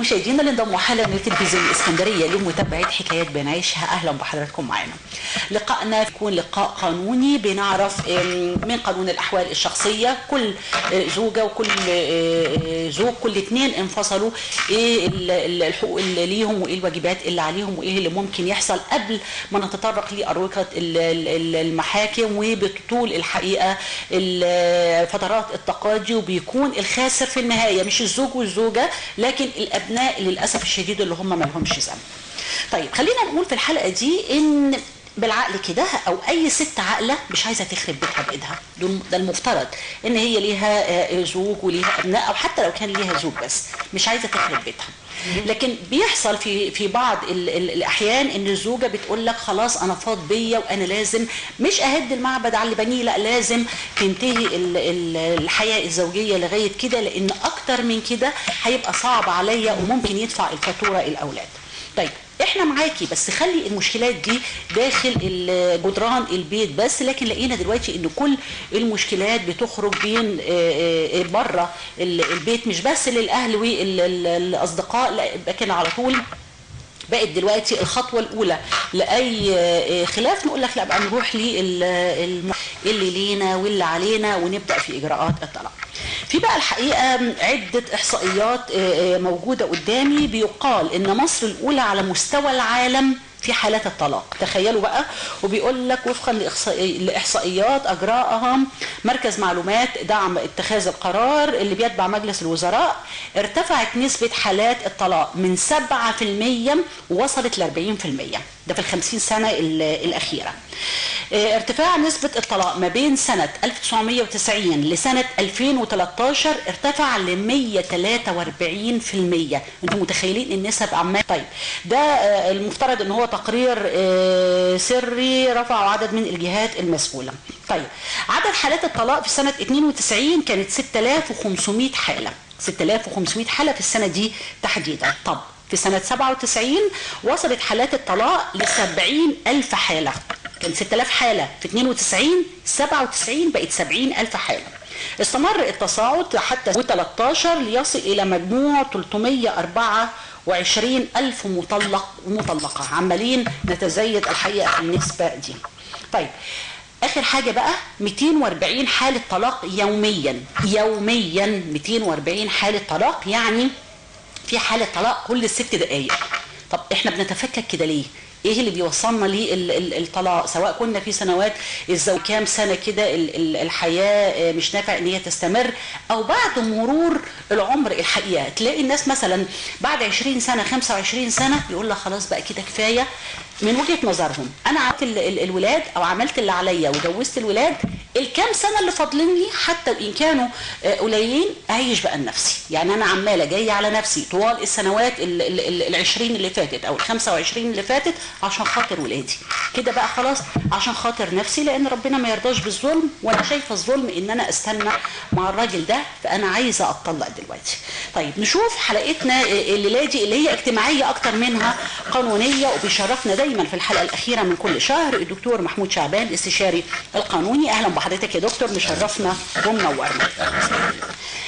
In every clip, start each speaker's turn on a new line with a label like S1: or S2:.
S1: مشاهدينا اللي انضموا حالا من تلفزيون الاسكندريه لمتابعه حكايات بنعيشها، اهلا بحضراتكم معانا. لقائنا يكون لقاء قانوني، بنعرف من قانون الاحوال الشخصيه كل زوجه وكل زوج، كل اثنين انفصلوا، ايه الحقوق اللي ليهم وايه الواجبات اللي عليهم وايه اللي ممكن يحصل قبل ما نتطرق لاروقه المحاكم. وبتطول الحقيقه فترات التقاضي، وبيكون الخاسر في النهايه مش الزوج والزوجه لكن الابناء للاسف الشديد اللي هم ما لهمش ذنب. طيب خلينا نقول في الحلقه دي ان بالعقل كده او اي ست عاقله مش عايزه تخرب بيتها بايدها، ده المفترض ان هي ليها زوج وليها ابناء، او حتى لو كان ليها زوج بس مش عايزه تخرب بيتها. لكن بيحصل في بعض الاحيان ان الزوجه بتقول لك خلاص انا فاض بيا وانا لازم مش اهد المعبد على اللي بنيه، لا لازم تنتهي الحياه الزوجيه لغايه كده، لان اكتر من كده هيبقى صعب عليا وممكن يدفع الفاتوره الاولاد. طيب احنا معاكي، بس خلي المشكلات دي داخل جدران البيت بس، لكن لقينا دلوقتي ان كل المشكلات بتخرج بين بره البيت، مش بس للاهل والاصدقاء، لا لكن على طول بقت دلوقتي الخطوه الاولى لاي خلاف نقول لك لا بقى نروح اللي لينا واللي علينا ونبدا في اجراءات الطلاق. في بقى الحقيقه عده احصائيات موجوده قدامي، بيقال ان مصر الاولى على مستوى العالم في حالات الطلاق، تخيلوا بقى. وبيقول لك وفقا لاحصائيات اجراءها مركز معلومات دعم اتخاذ القرار اللي بيتبع مجلس الوزراء، ارتفعت نسبه حالات الطلاق من 7% ووصلت ل 40%، ده في ال50 سنه الاخيره. ارتفاع نسبة الطلاق ما بين سنة 1990 لسنة 2013 ارتفع ل 143%. انتم متخيلين النسب عمال. طيب ده المفترض ان هو تقرير سري رفعه عدد من الجهات المسؤولة. طيب عدد حالات الطلاق في سنة 92 كانت 6500 حالة، 6500 حالة في السنة دي تحديدا. طب في سنة 97 وصلت حالات الطلاق ل 70,000 حالة، كان 6000 حالة في 92، 97 بقت 70,000 حالة. استمر التصاعد حتى 2013 ليصل إلى مجموع 324,000 مطلقة، عمالين نتزايد الحقيقة في النسبة دي. طيب آخر حاجة بقى 240 حالة طلاق يوميا، 240 حالة طلاق، يعني في حالة طلاق كل 6 دقايق. طب احنا بنتفكك كده ليه؟ ايه اللي بيوصلنا للطلاق؟ سواء كنا في سنوات الزواج كام سنه كده الحياه مش نافع ان هي تستمر، او بعد مرور العمر الحقيقه تلاقي الناس مثلا بعد 20 سنه 25 سنه يقول لك خلاص بقى كده كفايه. من وجهه نظرهم انا عملت الولاد او عملت اللي عليا وجوزت الولاد، الكام سنه اللي فاضلين لي حتى وان كانوا قليلين اعيش بقى لنفسي، يعني انا عماله جايه على نفسي طوال السنوات ال20 اللي فاتت او ال25 اللي فاتت عشان خاطر ولادي، كده بقى خلاص عشان خاطر نفسي، لان ربنا ما يرضاش بالظلم، وانا شايفه الظلم ان انا استنى مع الراجل ده، فانا عايزه اتطلق دلوقتي. طيب نشوف حلقتنا الليله دي اللي هي اجتماعيه اكتر منها قانونيه، وبيشرفنا دايما في الحلقه الاخيره من كل شهر الدكتور محمود شعبان الاستشاري القانوني. اهلا بحضرتك يا دكتور، مشرفنا ومنورنا.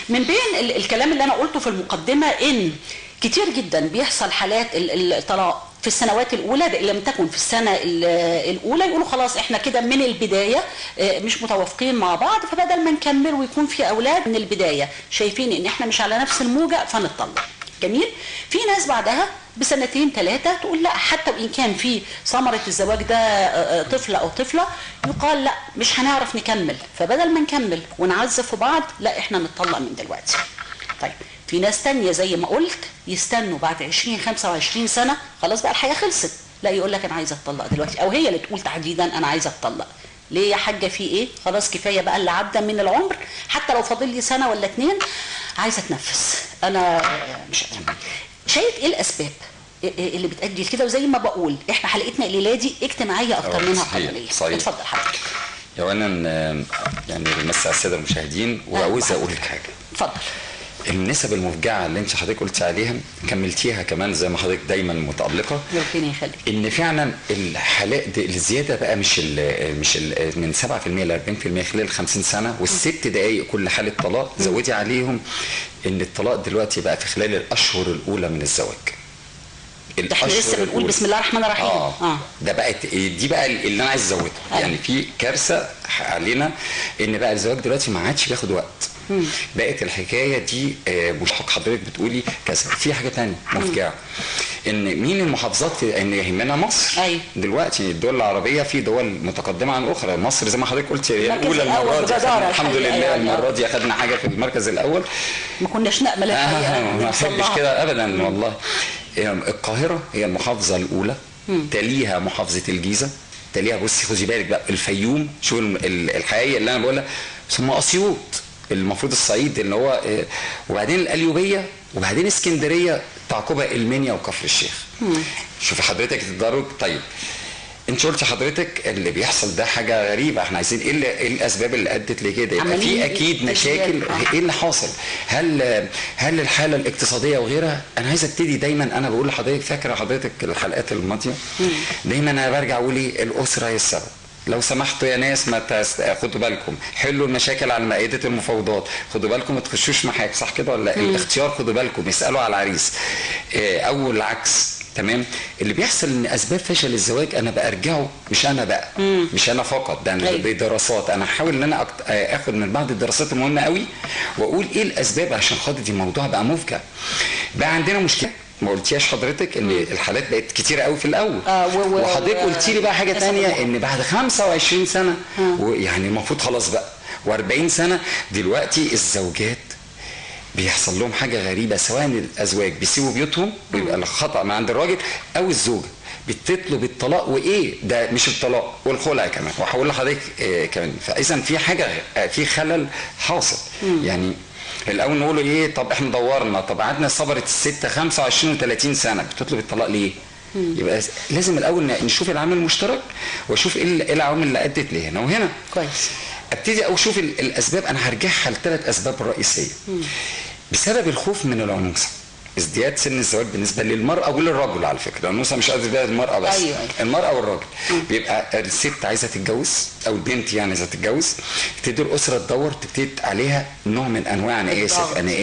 S1: من بين الكلام اللي انا قلته في المقدمه ان كتير جدا بيحصل حالات الطلاق في السنوات الاولى، ده لم تكن في السنه الاولى يقولوا خلاص احنا كده من البدايه مش متوافقين مع بعض، فبدل ما نكمل ويكون في اولاد من البدايه شايفين ان احنا مش على نفس الموجه فنطلق. جميل. في ناس بعدها بسنتين 3 تقول لا، حتى وان كان في ثمره الزواج ده طفل او طفله، يقال لا مش هنعرف نكمل، فبدل ما نكمل ونعذب في بعض لا احنا نتطلق من دلوقتي. طيب في ناس تانية زي ما قلت يستنوا بعد 20 25 سنه خلاص بقى الحياه خلصت، لا يقول لك انا عايزه اتطلق دلوقتي، او هي اللي تقول تحديدا انا عايزه اتطلق. ليه يا حاجه في ايه؟ خلاص كفايه بقى اللي عدى من العمر، حتى لو فاضل لي سنه ولا 2 عايزه اتنفس، انا مش قادره. شايف ايه الاسباب اللي بتؤدي لكده؟ وزي ما بقول احنا حلقتنا الليله دي اجتماعيه اكتر منها قانونيه. اتفضل حضرتك.
S2: اولا يعني بمسي على الساده المشاهدين وعاوز اقول حاجه.
S1: اتفضل.
S2: النسب المفجعه اللي انت حضرتك قلتي عليها كملتيها كمان زي ما حضرتك دايما متالقه،
S1: ربنا يخليك، ان
S2: فعلا الحالات دي الزياده بقى مش من 7% ل 40% خلال 50 سنه، وال6 دقائق كل حاله طلاق زودي عليهم ان الطلاق دلوقتي بقى في خلال الاشهر الاولى من الزواج.
S1: ده احنا لسه بنقول بسم الله الرحمن الرحيم.
S2: ده بقت دي بقى اللي انا عايز ازودها. يعني في كارثه علينا ان بقى الزواج دلوقتي ما عادش بياخد وقت. بقت الحكايه دي مش حضرتك بتقولي كذا، في حاجه ثانيه مفجعه، ان مين المحافظات ان يهمنا مصر.
S1: أيوة.
S2: دلوقتي الدول العربيه في دول متقدمه عن اخرى، مصر زي ما حضرتك قلت هي الاولى المره دي، الحمد لله المره دي اخذنا حاجه في المركز الاول
S1: ما كناش نامل الحقيقه.
S2: ما احبش كده ابدا والله. القاهره هي المحافظه الاولى، تليها محافظه الجيزه، تليها بصي خدي بالك بقى الفيوم، شوف الحقيقه اللي انا بقولها، ثم اسيوط المفروض الصعيد اللي هو، وبعدين القليوبيه، وبعدين اسكندريه، تعقبها المنيا وكفر الشيخ. شوفي حضرتك التدرج. طيب انت قلت حضرتك اللي بيحصل ده حاجه غريبه، احنا عايزين ايه الاسباب اللي ادت لكده؟ يبقى في اكيد مشاكل. ايه اللي حاصل؟ هل الحاله الاقتصاديه وغيرها؟ انا عايز ابتدي دايما، انا بقول لحضرتك، فاكره حضرتك الحلقات الماضيه دايما انا برجع اقول ايه؟ الاسره هي السبب. لو سمحتوا يا ناس ما خدوا بالكم، حلوا المشاكل على مائده المفاوضات، خدوا بالكم ما تخشوش محاك، صح كده ولا لا؟ الاختيار خدوا بالكم، اسالوا على العريس او العكس. تمام. اللي بيحصل ان اسباب فشل الزواج انا برجعه، مش انا بقى مش انا فقط، ده انا بدراسات، انا احاول ان انا اخد من بعض الدراسات المهمه قوي واقول ايه الاسباب عشان خاطر دي الموضوع بقى مفجع. بقى عندنا مشكله ما قلتيهاش حضرتك ان الحالات بقت كتيره قوي في الاول، وحضرتك قلتي لي بقى حاجه ثانيه ان بعد 25 سنه يعني المفروض خلاص بقى و40 سنه دلوقتي الزوجات بيحصل لهم حاجه غريبه، سواء الازواج بيسيبوا بيوتهم ويبقى الخطا من عند الراجل، او الزوجه بتطلب الطلاق، وايه ده مش الطلاق والخلع كمان، وهقول لحضرتك كمان. فاذا في حاجه، في خلل حاصل. يعني الاول نقول ايه؟ طب احنا دورنا، طب قعدنا صبرت الست 25 و30 سنه بتطلب الطلاق ليه؟ يبقى لازم الاول نشوف العامل المشترك واشوف ايه العوامل اللي ادت لهنا وهنا.
S1: كويس.
S2: ابتدي اشوف الاسباب. انا هرجعها ل3 اسباب رئيسيه. بسبب الخوف من العنوسه، ازدياد سن الزواج بالنسبه للمراه وللرجل، على فكره العنوسه مش قصدي بقى المراه بس.
S1: أيوة.
S2: المراه والراجل. بيبقى الست عايزه تتجوز او البنت يعني عايزه تتجوز، تبتدي الاسره تدور، تبتدي عليها نوع من انواع انا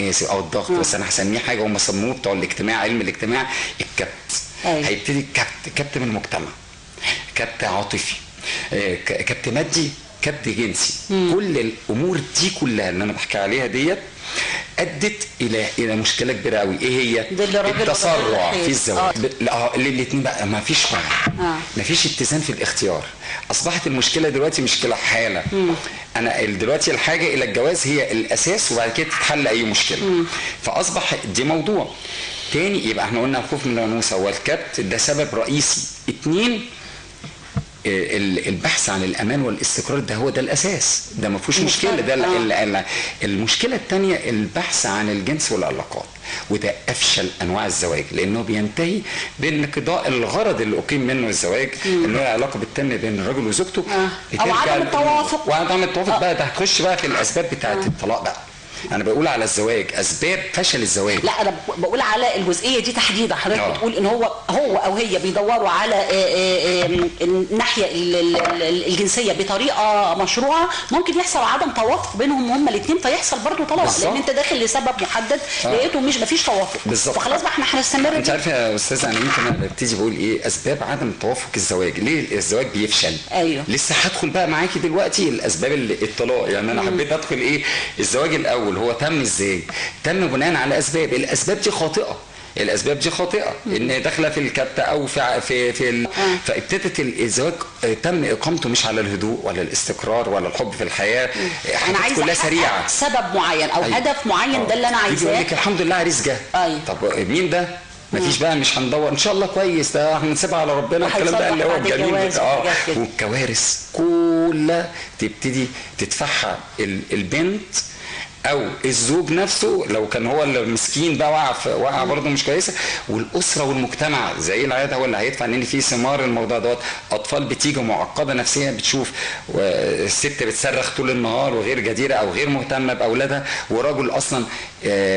S2: اسف او الضغط، بس انا هسميه حاجه هم سموه بتوع الاجتماع، علم الاجتماع، الكبت. أيوة. هيبتدي كبت من المجتمع، كبت عاطفي، كبت مادي، كبت جنسي. كل الامور دي كلها اللي انا بحكي عليها ديت ادت الى مشكله كبيره قوي. ايه هي؟ التسرع في الزواج. الاثنين بقى ما فيش وعي، ما فيش اتزان في الاختيار. اصبحت المشكله دلوقتي مشكله حاله. انا دلوقتي الحاجه الى الجواز هي الاساس، وبعد كده تتحل اي مشكله. فاصبح دي موضوع تاني. يبقى احنا قلنا الخوف من العنوسه والكبت ده سبب رئيسي. 2 البحث عن الامان والاستقرار، ده هو ده الاساس، ده ما فيهوش مشكله. ده المشكله الثانيه البحث عن الجنس والعلاقات، وده افشل انواع الزواج، لانه بينتهي بانقضاء الغرض اللي اقيم منه الزواج، اللي هو العلاقه بتتم بين الرجل وزوجته،
S1: او عدم التوافق.
S2: وعدم التوافق بقى ده هتخش بقى في الاسباب بتاعه الطلاق بقى. انا بقول على الزواج اسباب فشل الزواج.
S1: لا انا بقول على الجزئيه دي تحديدا. حضرتك بتقول ان هو او هي بيدوروا على الناحيه الجنسيه بطريقه مشروعه، ممكن يحصل عدم توافق بينهم هما الاثنين، فيحصل برضه طلاق، لان انت داخل لسبب محدد لقيته مفيش توافق بالظبط. فخلاص بقى احنا هنستمر.
S2: انت عارف يا استاذ، انا يمكن ببتدي بقول ايه اسباب عدم توافق الزواج، ليه الزواج بيفشل.
S1: ايوه.
S2: لسه هدخل بقى معاكي دلوقتي الاسباب الطلاق. يعني انا حبيت ادخل ايه الزواج الاول هو تم ازاي؟ تم بناء على اسباب، الاسباب دي خاطئه. الاسباب دي خاطئه، ان داخله في الكبت او فابتدت الزواج تم اقامته مش على الهدوء ولا الاستقرار ولا الحب في الحياه،
S1: انا عايزه كلها سريعه، سبب معين او هدف معين. ده اللي انا عايزاه.
S2: يقول لك الحمد لله عريس جه. طب مين ده؟ مفيش بقى، مش هندور ان شاء الله كويس، ده هنسيبها على ربنا. الكلام ده اللي هو الجميل. والكوارث كلها تبتدي تدفعها البنت او الزوج نفسه، لو كان هو المسكين بقى وقع برضه مش كويسه، والاسره والمجتمع زي العاده هو اللي هيدفع، لان في ثمار الموضوع دوت. اطفال بتيجي معقده نفسيا، بتشوف الست بتصرخ طول النهار وغير جديره او غير مهتمه باولادها، ورجل اصلا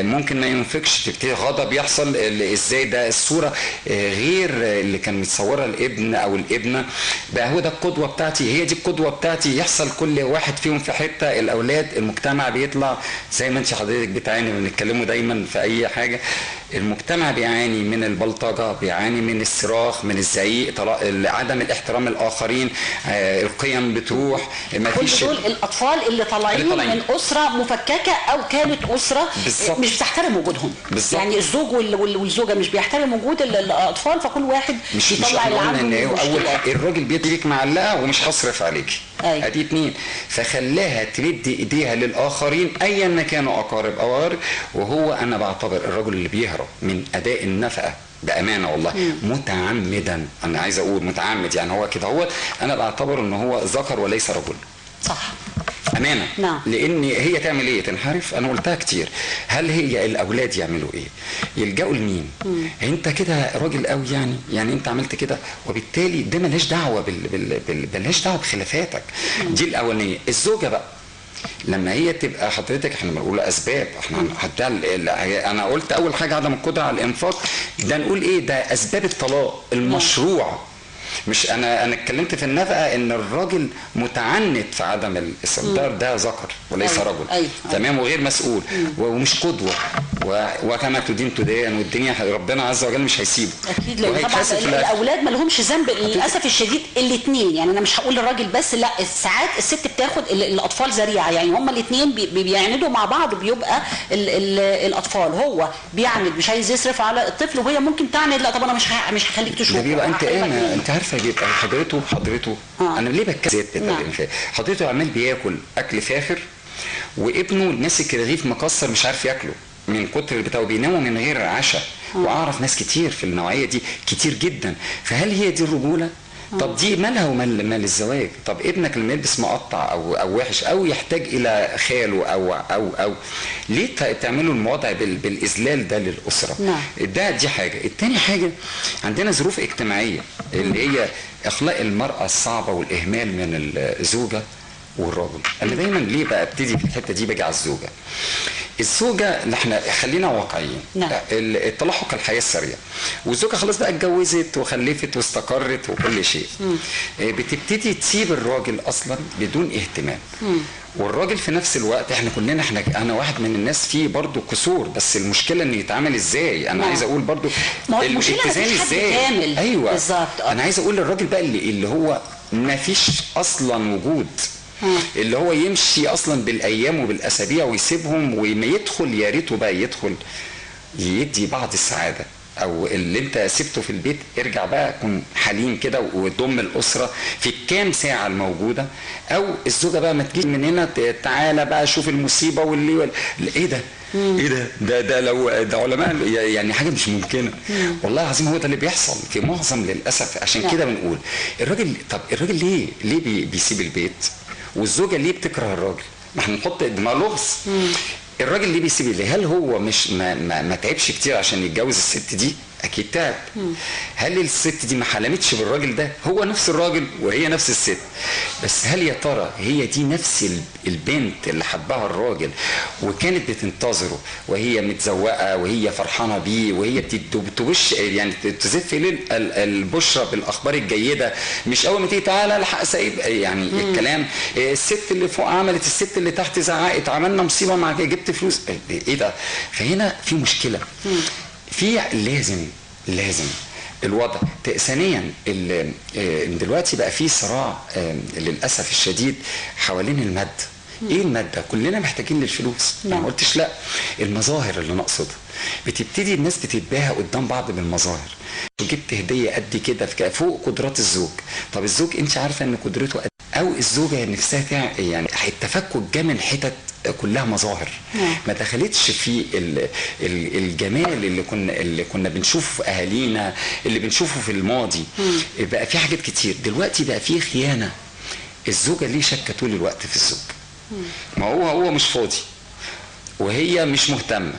S2: ممكن ما ينفقش، تبتدي غضب يحصل. ازاي ده؟ الصوره غير اللي كان متصورها الابن او الابنه، بقى هو ده القدوه بتاعتي، هي دي القدوه بتاعتي. يحصل كل واحد فيهم في حته، الاولاد، المجتمع بيطلع زي ما انت حضرتك بتعاني بنتكلموا دايما في اي حاجه. المجتمع بيعاني من البلطجه، بيعاني من الصراخ، من الزعيق، عدم الاحترام الاخرين، القيم بتروح، ما فيش.
S1: كل دول الاطفال اللي طالعين من اسره مفككه او كانت اسره
S2: بالزبط.
S1: مش بتحترم وجودهم.
S2: بالزبط.
S1: يعني الزوج والزوجه مش بيحترم وجود الاطفال، فكل واحد بيطلع اللي عنده.
S2: ان اول الراجل بيديك معلقه ومش هصرف عليك.
S1: أيوة.
S2: ادي 2. فخلاها تمد ايديها للاخرين ايا ما كانوا اقارب او غير. وهو انا بعتبر الرجل اللي بيهرب من اداء النفقه بامانه والله متعمدا، انا عايز اقول متعمد، يعني هو كده هو، انا بعتبر ان هو ذكر وليس رجل.
S1: صح.
S2: امانه.
S1: نعم.
S2: لان هي تعمل ايه؟ تنحرف. انا قلتها كتير. هل هي الاولاد يعملوا ايه؟ يلجأوا لمين؟ انت كده راجل قوي يعني انت عملت كده، وبالتالي ده ملهاش دعوه ملهاش دعوه بخلافاتك. دي الاولانيه. الزوجه بقى لما هي تبقى حضرتك، احنا بنقول اسباب، احنا حتى انا قلت اول حاجه عدم القدره على الانفاق، ده نقول ايه؟ ده اسباب الطلاق المشروع. مش انا اتكلمت في النفقه ان الراجل متعنت في عدم الاستقرار، ده ذكر وليس
S1: أيوة.
S2: رجل.
S1: أيوة.
S2: تمام. وغير مسؤول ومش قدوه، وكما تدين تدان، والدنيا ربنا عز وجل مش هيسيبه.
S1: اكيد. لان طبعا الاولاد ما لهمش ذنب للاسف الشديد. الاثنين يعني انا مش هقول الراجل بس، لا ساعات الست بتاخد الاطفال ذريعه، يعني هما الاثنين بيعاندوا مع بعض، وبيبقى الاطفال هو بيعاند مش عايز يصرف على الطفل، وهي ممكن تعاند لا طب انا مش هخليك تشوف.
S2: ده بيبقى انت عارفه بيبقى حضرته انا ليه بتكلم زيت حضرته عمال بياكل اكل فاخر، وابنه ماسك رغيف مكسر مش عارف ياكله من كتر بتاعه، بيناموا من غير عشاء. واعرف ناس كتير في النوعيه دي كتير جدا. فهل هي دي الرجوله؟ طب دي مالها ومال الزواج؟ طب ابنك لما يلبس مقطع او وحش او يحتاج الى خاله او ليه تعملوا الموضع بالاذلال ده للاسره؟ دي حاجه. التاني حاجه، عندنا ظروف اجتماعيه اللي هي اخلاق المراه الصعبه والاهمال من الزوجه والراجل. انا دايما ليه بقى ابتدي في الحته دي باجي على الزوجه اللي احنا خلينا واقعيين. التلاحق الحياه السريعه، والزوجه خلاص بقى اتجوزت وخلفت واستقرت وكل شيء، بتبتدي تسيب الراجل اصلا بدون اهتمام. والراجل في نفس الوقت احنا انا واحد من الناس فيه برضو كسور، بس المشكله انه يتعامل ازاي. انا عايز اقول برضو الاتزان ازاي. ايوه بالظبط. انا عايز اقول للراجل بقى اللي هو ما فيش اصلا وجود، اللي هو يمشي اصلا بالايام وبالاسابيع ويسيبهم، وما يدخل يا ريته بقى يدخل يدي بعض السعاده، او اللي انت سبته في البيت ارجع بقى كن حليم كده وضم الاسره في الكام ساعه الموجوده. او الزوجه بقى ما تجيش من هنا تعالى بقى شوف المصيبه ايه ده؟ ايه ده لو ده علماء يعني حاجه مش ممكنه. والله العظيم هو ده اللي بيحصل في معظم للاسف. عشان كده بنقول الراجل ليه بيسيب البيت، والزوجه ليه بتكره الراجل؟ ما احنا نحط لغز. الراجل ليه بيسيب ليه؟ هل هو مش ما تعبش كتير عشان يتجوز الست دي؟ اكيد تعب. هل الست دي ما حلمتش بالراجل ده؟ هو نفس الراجل وهي نفس الست، بس هل يا ترى هي دي نفس البنت اللي حبها الراجل وكانت بتنتظره وهي متزوقه وهي فرحانه بيه وهي بتبش يعني تزف ليه البشرى بالاخبار الجيده، مش اول ما تيجي تعالى الحق سايب يعني الكلام. الست اللي فوق عملت، الست اللي تحت زعقت، عملنا مصيبه مع جبت فلوس، ايه ده؟ فهنا في مشكله. في لازم الوضع. ثانيا دلوقتي بقى في صراع للاسف الشديد حوالين الماده. ايه الماده؟ كلنا محتاجين للفلوس. انا ما قلتش لا. المظاهر اللي نقصدها بتبتدي الناس بتتباهى قدام بعض بالمظاهر. جبت هديه قد كده فوق قدرات الزوج. طب الزوج انت عارفه ان قدرته قد، او الزوجه نفسها يعني التفكك جه من حتت كلها مظاهر، ما دخلتش في الجمال اللي كنا بنشوفه في اهالينا، اللي بنشوفه في الماضي. بقى في حاجات كتير دلوقتي، بقى في خيانه. الزوجه ليه شاكه طول الوقت في الزوج؟ ما هو مش فاضي، وهي مش مهتمه،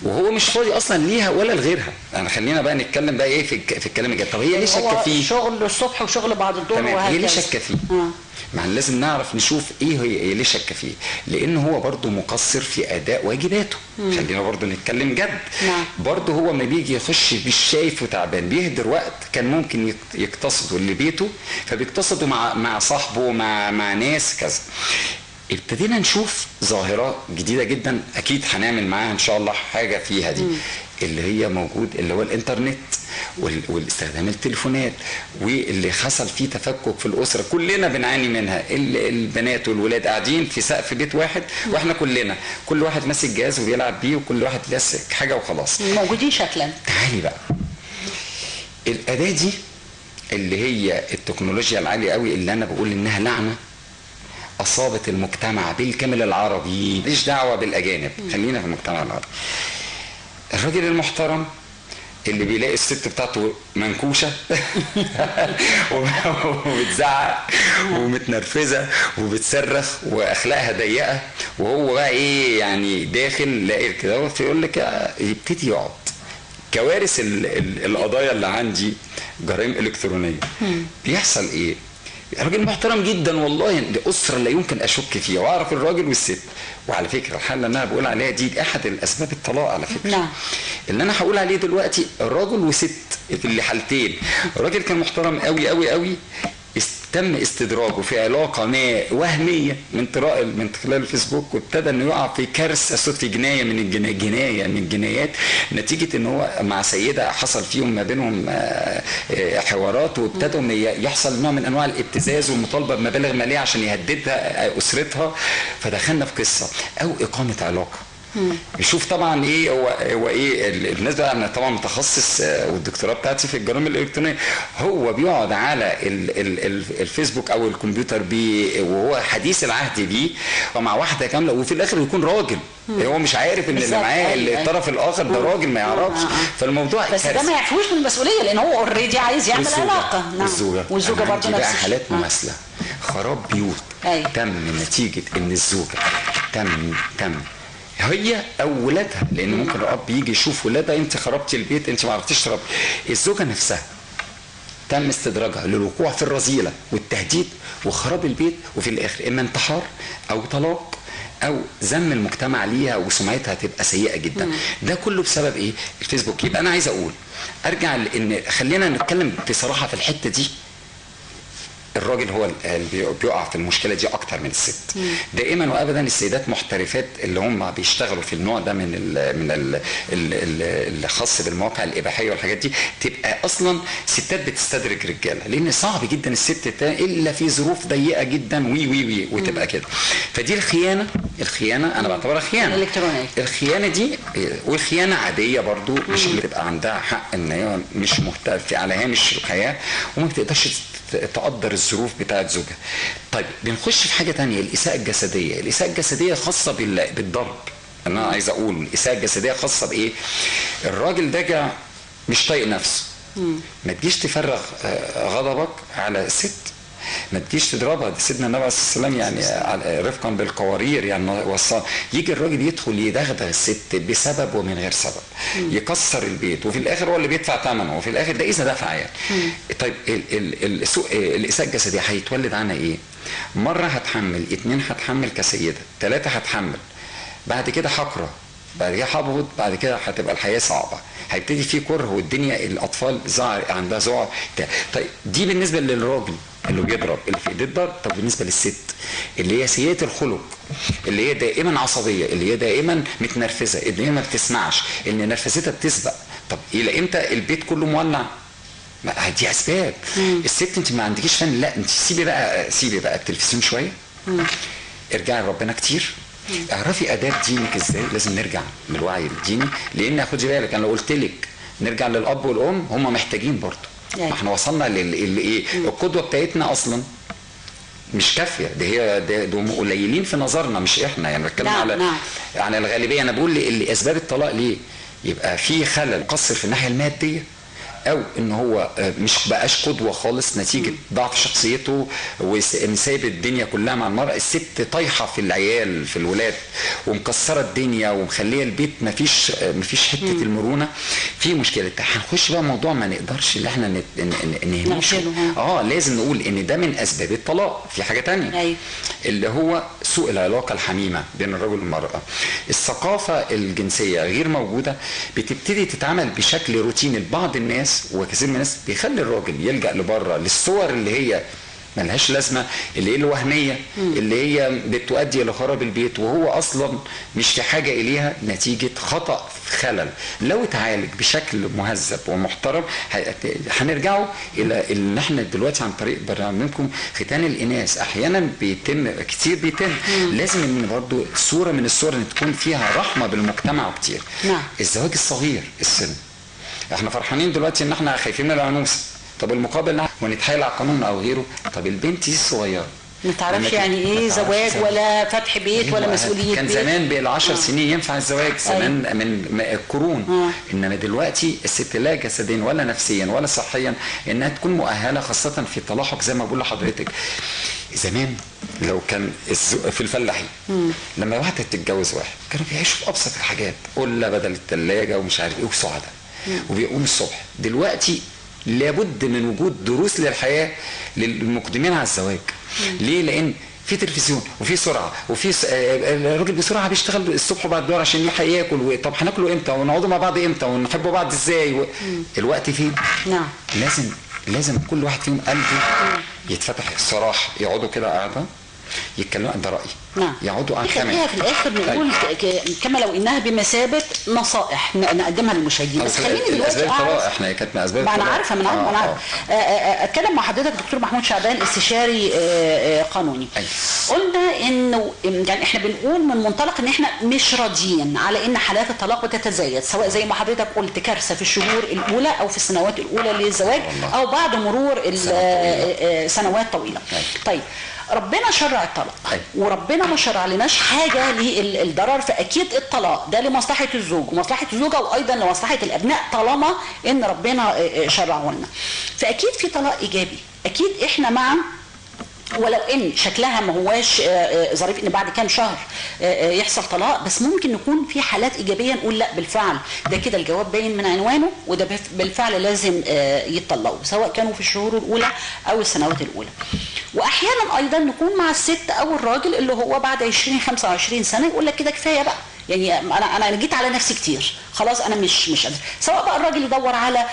S2: وهو مش فاضي اصلا ليها ولا لغيرها. يعني خلينا بقى نتكلم بقى ايه في الكلام الجد. طب هي ليه شاكه فيه؟
S1: شغل الصبح وشغل بعد الظهر وهكذا.
S2: هي ليه شاكه فيه؟ ما لازم نعرف نشوف ايه هي ليه شاكه فيه، لان هو برضه مقصر في اداء واجباته. خلينا برضه نتكلم جد. برضه هو ما بيجي يخش مش شايف وتعبان، بيهدر وقت كان ممكن يقتصده لبيته، فبيقتصده مع صاحبه، مع ناس كذا. ابتدينا نشوف ظاهرة جديدة جدا اكيد هنعمل معاها ان شاء الله حاجة فيها دي، اللي هي موجود اللي هو الانترنت والاستخدام التليفونات، واللي حصل فيه تفكك في الاسره كلنا بنعاني منها. البنات والولاد قاعدين في سقف بيت واحد واحنا كل واحد ماسك جهاز وبيلعب بيه، وكل واحد ماسك حاجه وخلاص.
S1: موجودين شكلا.
S2: تعالي بقى الاداه دي اللي هي التكنولوجيا العاليه قوي اللي انا بقول انها لعنه اصابت المجتمع بالكامل العربي، ماليش دعوه بالاجانب، خلينا في المجتمع العربي. الراجل المحترم اللي بيلاقي الست بتاعته منكوشه وبتزعق ومتنرفزه وبتصرخ واخلاقها ضيقه، وهو بقى ايه يعني داخل لاقي كده يقول لك يبتدي يقعد. كوارث القضايا اللي عندي جرائم الكترونيه بيحصل ايه؟ راجل محترم جدا والله، دي اسره لا يمكن اشك فيها، واعرف الراجل والست. وعلى فكره الحاله اللي انا بقول عليها دي احد الاسباب الطلاق على فكره.
S1: نعم.
S2: اللي انا هقول عليه دلوقتي راجل وست في الحالتين. الراجل كان محترم قوي قوي قوي، تم استدراجه في علاقه ما وهميه من خلال الفيسبوك، وابتدى انه يقع في كارثه صوت في جنايه من الجنايات نتيجه ان هو مع سيده حصل فيهم ما بينهم حوارات، وابتدوا يحصل نوع من انواع الابتزاز والمطالبه بمبالغ ماليه عشان يهددها اسرتها. فدخلنا في قصه او اقامه علاقه. يشوف طبعا ايه هو ايه الناس بقى. انا طبعا متخصص والدكتوراه بتاعتي في الجرائم الالكترونيه. هو بيقعد على الفيسبوك او الكمبيوتر بيه وهو حديث العهد بيه ومع واحده كامله، وفي الاخر يكون راجل. هو مش عارف ان اللي معاه الطرف الاخر ده راجل ما يعرفش. فالموضوع
S1: بس ده ما يعفوش من المسؤوليه، لان هو اوريدي عايز يعمل علاقه.
S2: نعم. والزوجه
S1: برضه نفس
S2: الشيء. حالات مماثله خراب بيوت تم نتيجه ان الزوجه تم هي او ولادها، لان ممكن الاب يجي يشوف ولادها انت خربتي البيت، انت ما عرفتيش تربي. الزوجه نفسها تم استدراجها للوقوع في الرذيله والتهديد وخراب البيت، وفي الاخر اما انتحار او طلاق او ذم المجتمع ليها وسمعتها تبقى سيئه جدا. ده كله بسبب ايه؟ الفيسبوك. يبقى انا عايز اقول ارجع لان خلينا نتكلم بصراحه في الحته دي. الراجل هو اللي بيقع في المشكله دي اكتر من الست. دائما وابدا السيدات محترفات اللي هم بيشتغلوا في النوع ده من الخاص بالمواقع الاباحيه والحاجات دي، تبقى اصلا ستات بتستدرج رجاله، لان صعب جدا الست الا في ظروف ضيقه جدا وي وتبقى كده. فدي الخيانه انا بعتبرها خيانه
S1: الالكترونيه.
S2: الخيانه دي والخيانه عاديه برضو، مش اللي تبقى عندها حق ان هي مش مهتمه على هامش الحياه وما بتقدرش تقدر الظروف بتاعت زوجها. طيب بنخش في حاجه تانية، الاساءه الجسديه. الاساءه الجسديه خاصه بالضرب. انا عايز اقول الاساءه الجسديه خاصه بايه؟ الراجل ده مش طايق نفسه، ما تجيش تفرغ غضبك على الست، ما تجيش تضربها. دي سيدنا النبي عليه الصلاه والسلام يعني رفقا بالقوارير، يعني وصى يجي الراجل يدخل يدغدغ الست بسبب ومن غير سبب، يكسر البيت، وفي الاخر هو اللي بيدفع ثمنه، وفي الاخر ده اذا دفع يعني. طيب الاساءه الجسديه هيتولد عنها ايه؟ مره هتحمل، 2 هتحمل كسيده، 3 هتحمل، بعد كده حقره، بعد كده هبغض، بعد كده هتبقى الحياه صعبه، هيبتدي في كره، والدنيا الاطفال عندها ذعر. طيب دي بالنسبه للراجل اللي بيضرب اللي في ايديه الضرب. طب بالنسبه للست اللي هي سيئه الخلق، اللي هي دائما عصبيه، اللي هي دائما متنرفزه، اللي هي ما بتسمعش، اللي نرفزتها بتسبق، طب الى امتى البيت كله مولع؟ دي اسباب. الست انت ما عندكيش فن، لا انت سيبي بقى التلفزيون شويه، ارجعي لربنا كتير، اعرفي اداب دينك ازاي. لازم نرجع من الوعي الديني، لان خدي بالك انا لو قلت لك نرجع للاب والام هم محتاجين برضه. ما احنا وصلنا للايه؟ القدوه بتاعتنا اصلا مش كافيه، دول قليلين في نظرنا، مش احنا يعني بتكلم على الغالبيه. انا بقول لاسباب الطلاق ليه؟ يبقى في خلل قصر في الناحيه الماديه، او ان هو مش بقاش قدوه خالص نتيجه ضعف شخصيته وان سايب الدنيا كلها مع المراه. الست طايحه في العيال في الولاد ومكسره الدنيا ومخليه البيت مفيش حته المرونه. في مشكله. هنخش بقى موضوع ما نقدرش ان احنا نهمشه. لازم نقول ان ده من اسباب الطلاق. في حاجه تانية اللي هو سوء العلاقه الحميمه بين الرجل والمراه. الثقافه الجنسيه غير موجوده، بتبتدي تتعامل بشكل روتيني. لبعض الناس وكثير من الناس بيخلي الراجل يلجأ لبره للصور اللي هي ملهاش لازمه، اللي هي الوهميه اللي هي بتؤدي الى خراب البيت، وهو اصلا مش في حاجه اليها نتيجه خطا خلل. لو اتعالج بشكل مهذب ومحترم هنرجعوا الى ان احنا دلوقتي عن طريق برنامجكم ختان الاناث احيانا بيتم كتير بيتم. لازم ان برضه صوره من الصور ان تكون فيها رحمه بالمجتمع كتير.
S1: نعم.
S2: الزواج الصغير السن، احنا فرحانين دلوقتي ان احنا خايفين من العنوسه، طب المقابل ونتحايل على القانون او غيره. طب البنت دي الصغيره
S1: ما تعرفش يعني ايه زواج ولا فتح بيت ولا مسؤوليه
S2: كان
S1: بيت.
S2: زمان بال10 سنين ينفع الزواج زمان من القرون. انما دلوقتي الست لا جسديا ولا نفسيا ولا صحيا انها تكون مؤهله، خاصه في التلاحق زي ما بقول لحضرتك. زمان لو كان في الفلاحين لما واحده تتجوز واحد كانوا بيعيشوا في ابسط الحاجات، قله بدل الثلاجه ومش عارف ايه وسعداء وبيقوموا الصبح. دلوقتي لابد من وجود دروس للحياه للمقدمين على الزواج. ليه؟ لان في تلفزيون وفي سرعه وفي الراجل بسرعه بيشتغل الصبح وبعد الظهر عشان يلحق ياكل. طب هناكله امتى ونقعدوا مع بعض امتى ونحبوا بعض ازاي الوقت فين؟
S1: نعم.
S2: لازم كل واحد فيهم قلبه يتفتح الصراحه، يقعدوا كده قاعده يتكلموا. ده رايي.
S1: نعم.
S2: يقعدوا قاعده
S1: خليها في الاخر نقول كما لو انها بمثابه نصائح نقدمها للمشاهدين. بس خليني دلوقتي
S2: اسباب الطلاق احنا كانت من اسباب
S1: الطلاق. انا عارفه انا عارفه. اتكلم مع حضرتك دكتور محمود شعبان استشاري قانوني. قلنا انه يعني احنا بنقول من منطلق ان احنا مش راضيين على ان حالات الطلاق بتتزايد، سواء زي ما حضرتك قلت كارثه في الشهور الاولى او في السنوات الاولى للزواج او بعد مرور سنوات طويله. طيب ربنا شرع الطلاق وربنا ما شرع لناش حاجه للضرر، فاكيد الطلاق ده لمصلحه الزوج ومصلحه الزوجه وايضا لمصلحه الابناء طالما ان ربنا شرعه لنا. فاكيد في طلاق ايجابي، اكيد احنا مع، ولو ان شكلها ما هواش ظريف ان بعد كام شهر يحصل طلاق، بس ممكن نكون في حالات ايجابيه نقول لا بالفعل ده كده الجواب باين من عنوانه وده بالفعل لازم يتطلقوا، سواء كانوا في الشهور الاولى او السنوات الاولى. واحيانا ايضا نكون مع الست او الراجل اللي هو بعد 20 25 سنه يقول لك كده كفايه بقى، يعني انا جيت على نفسي كتير خلاص انا مش قادر. سواء بقى الراجل يدور على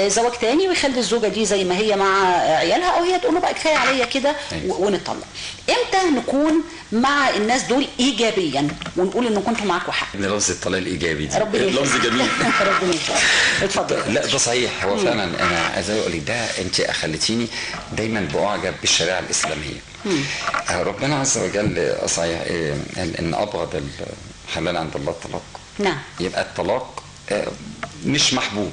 S1: زواج تاني ويخلي الزوجه دي زي ما هي مع عيالها، او هي تقول له بقى كفايه عليا كده ونطلق. امتى نكون مع الناس دول ايجابيا ونقول ان كنتوا معاكم حق؟
S2: لفظ الطلاق الايجابي دي
S1: لفظ
S2: جميل.
S1: ربنا يخليك. اتفضل.
S2: لا ده صحيح، هو فعلا انا عايز اقول لك ده انت خليتيني دايما باعجب بالشريعه الاسلاميه. ربنا عز وجل صحيح ان ابغض الحلال عند الله الطلاق.
S1: نعم.
S2: يبقى الطلاق مش محبوب،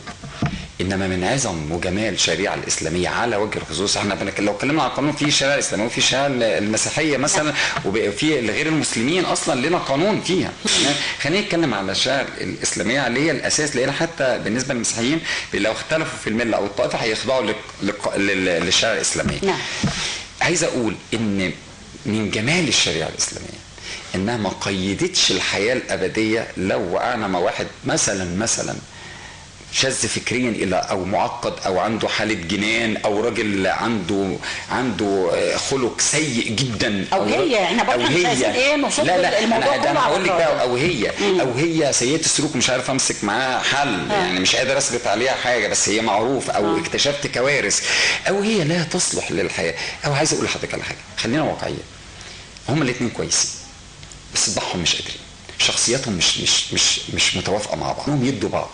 S2: انما من عظم وجمال الشريعه الاسلاميه على وجه الخصوص. احنا لو اتكلمنا عن القانون في الشريعه الاسلاميه وفي الشريعه المسيحيه مثلا وفي غير المسلمين اصلا لنا قانون فيها. خلينا نتكلم على الشريعه الاسلاميه اللي هي الاساس، لان حتى بالنسبه للمسيحيين لو اختلفوا في المله او الطائفه هيخضعوا للشريعه الاسلاميه.
S1: نعم.
S2: عايز اقول ان من جمال الشريعه الاسلاميه انها ما قيدتش الحياه الابديه. لو وقعنا مع واحد مثلا شاذ فكريا الى او معقد او عنده حاله جنان او راجل عنده خلق سيء جدا
S1: او هي احنا برضه مش عايزين ايه نصب الموضوع كله
S2: انا هقول لك بقى
S1: او
S2: هي سيئه السلوك مش عارف امسك معاها حل يعني مش قادر اثبت عليها حاجه بس هي معروف او اكتشفت كوارث او هي لا تصلح للحياه. او عايز اقول لحضرتك على حاجه، خلينا واقعيين، هما الاثنين كويسين بس طبعهم مش قادرين، شخصياتهم مش متوافقه مع بعض، هم يدوا بعض،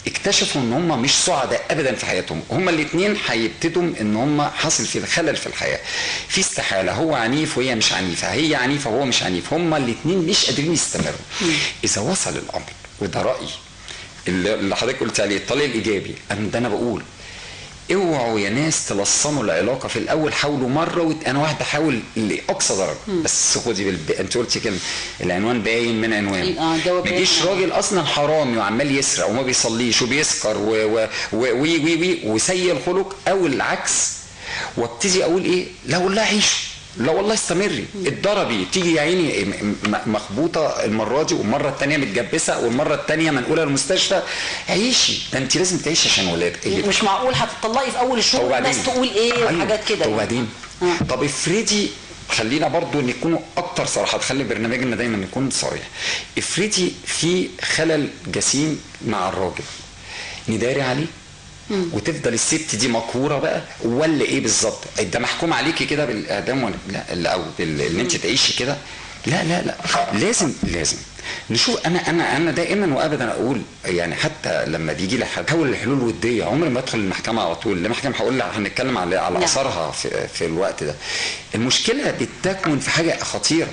S2: اكتشفوا ان هم مش سعداء ابدا في حياتهم. هم الاثنين هيبتدوا ان هم حاصل في خلل في الحياه، في استحاله، هو عنيف وهي مش عنيفه، هي عنيفه وهو مش عنيف، هم الاثنين مش قادرين يستمروا. اذا وصل الامر، وده رايي اللي حضرتك قلت عليه الطلاق الايجابي، انا بقول اوعوا يا ناس تلصموا العلاقه في الاول، حاولوا مره انا واحد بحاول لاقصى درجه بس خدي انت قلتي كلمه العنوان باين من عنوان. ما يجيش راجل اصلا حرامي وعمال يسرق وما بيصليش وبيسكر وسيء الخلق او العكس، وابتدي اقول ايه؟ لا والله عيشوا، لا والله استمري، اتضربي، تيجي يا عيني مخبوطه المره دي والمره الثانيه متجبسه والمره الثانيه منقوله المستشفى. عيشي، ده انت لازم تعيشي عشان ولادك.
S1: مش معقول هتطلقي في اول الشغل والناس تقول ايه وحاجات كده.
S2: وبعدين طب افرضي، خلينا برضو نكونوا اكتر صراحه، خلي برنامجنا دايما نكون صريح. افرضي في خلل جسيم مع الراجل، نداري عليه وتفضل الست دي مقهوره بقى ولا ايه بالظبط؟ ده محكوم عليكي كده بالاعدام ولا لا، او ان انت تعيشي كده؟ لا لا لا، لازم نشوف. انا دائما وابدا اقول يعني حتى لما بيجي لي حد حول الحلول وديه، عمري ما ادخل المحكمه على طول. المحكمه هقول لها هنتكلم على اثارها في الوقت ده. المشكله بتكمن في حاجه خطيره.